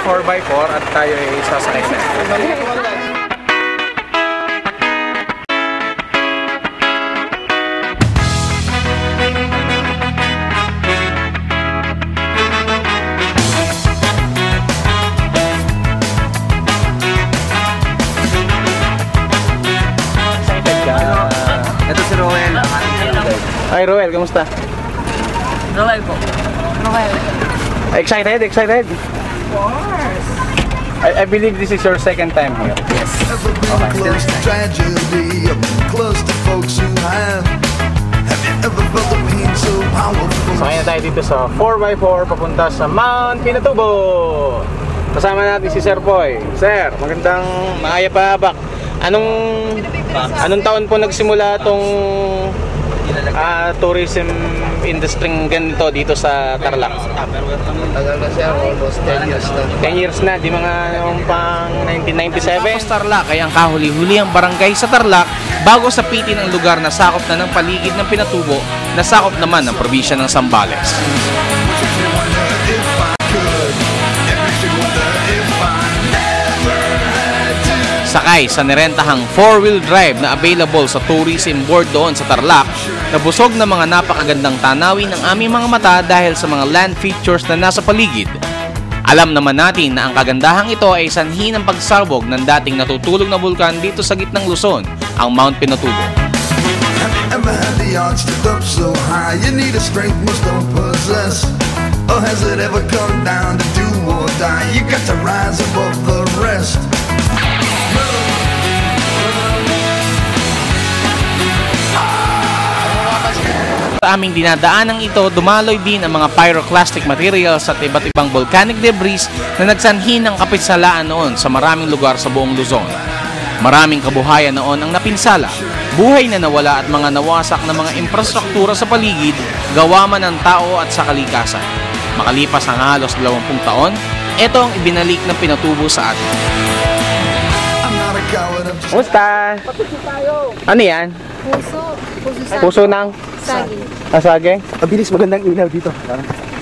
4x4 at tayo ay sasakay na. Ito si Roel. Hi Roel, kamusta? Roel po. Roel. Excited? Excited? Of course. I believe this is your second time here. Yes. Okay, Close to tragedy, close to folks who have you ever felt the pain so powerful? So ngayon tayo dito sa 4x4 papunta sa Mount Pinatubo. Kasama natin si Sir Poy. Sir, magandang maaya pa bak. Anong taon po nagsimula tong tourism industry ganito dito sa Tarlac? Tagal na siya, almost 10 years na. 10 years na, di mga noong pang 1997. Tapos Tarlac ay ang kahuli-huli ang barangay sa Tarlac bago sapitin ang lugar na sakop na ng paligid ng Pinatubo na sakop naman ng probinsya ng Zambales. Sakay sa nirentahang 4-wheel drive na available sa tourism board doon sa Tarlac, na busog na mga napakagandang tanawin ng aming mga mata dahil sa mga land features na nasa paligid. Alam naman natin na ang kagandahang ito ay sanhi ng pagsabog ng dating natutulog na bulkan dito sa gitnang Luzon, ang Mount Pinatubo. Ever had the odds stood up so high? You need a strength most don't possess. Or has it ever come down to do or die? You got to rise above the rest. Sa aming dinadaanang ito, dumaloy din ang mga pyroclastic materials at iba't ibang volcanic debris na nagsanhi ng kapisalaan noon sa maraming lugar sa buong Luzon. Maraming kabuhayan noon ang napinsala, buhay na nawala at mga nawasak na mga infrastruktura sa paligid, gawa man ng tao at sa kalikasan. Makalipas ang halos 20 taon, ito ang ibinalik ng Pinatubo sa atin. Kumusta? Ano yan? Puso. Puso ng Sagi. asage? Mabilis, magandang ilaw dito.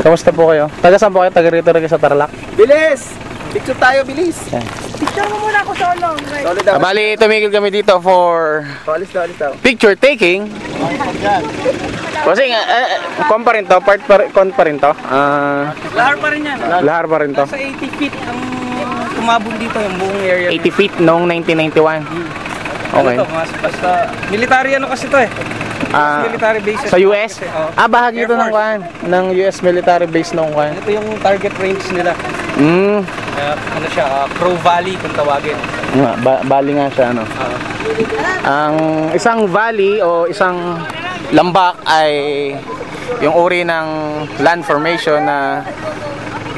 Kamusta po kayo? Taga saan po kayo? Taga rito rin sa Tarlac? Bilis! Picture tayo, bilis! Picture mo muna ako solo. Solid daw. Bali, tumigil kami dito for Alis daw. picture taking. Kasi kon pa rin to, kon pa rin to. Lahar pa rin yan. Lahar pa rin to. Sa 80 feet ang tumabog dito yung buong area. 80 feet noong 1991. Okay. Ano to, basta military ano kasi to eh. Military bases. Sa US? Kasi, oh. Bahagi ito ng kuan, ng US military base noong kuan. Ito yung target range nila. Ano siya, Crow Valley kung tawagin. Bali nga siya, ano. Ang isang valley o isang lambak ay yung uri ng land formation na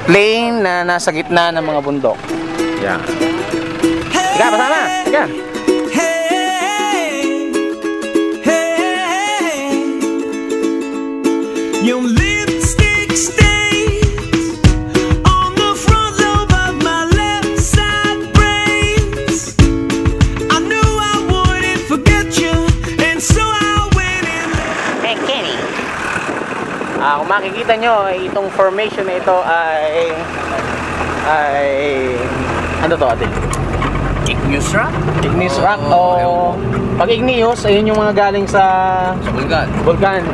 plain na nasa gitna ng mga bundok. Yan. Ika, pasama! Ika! Your lipstick stains on the front lobe of my left side brains. I knew I wouldn't forget you, and so I went in. Hey, Kenny. Kung makikita nyo, itong formation na ito ay ano to ate? Igneous rock? Igneous rock o pag igneous, ayun yung mga galing sa Bulgan. vulkan.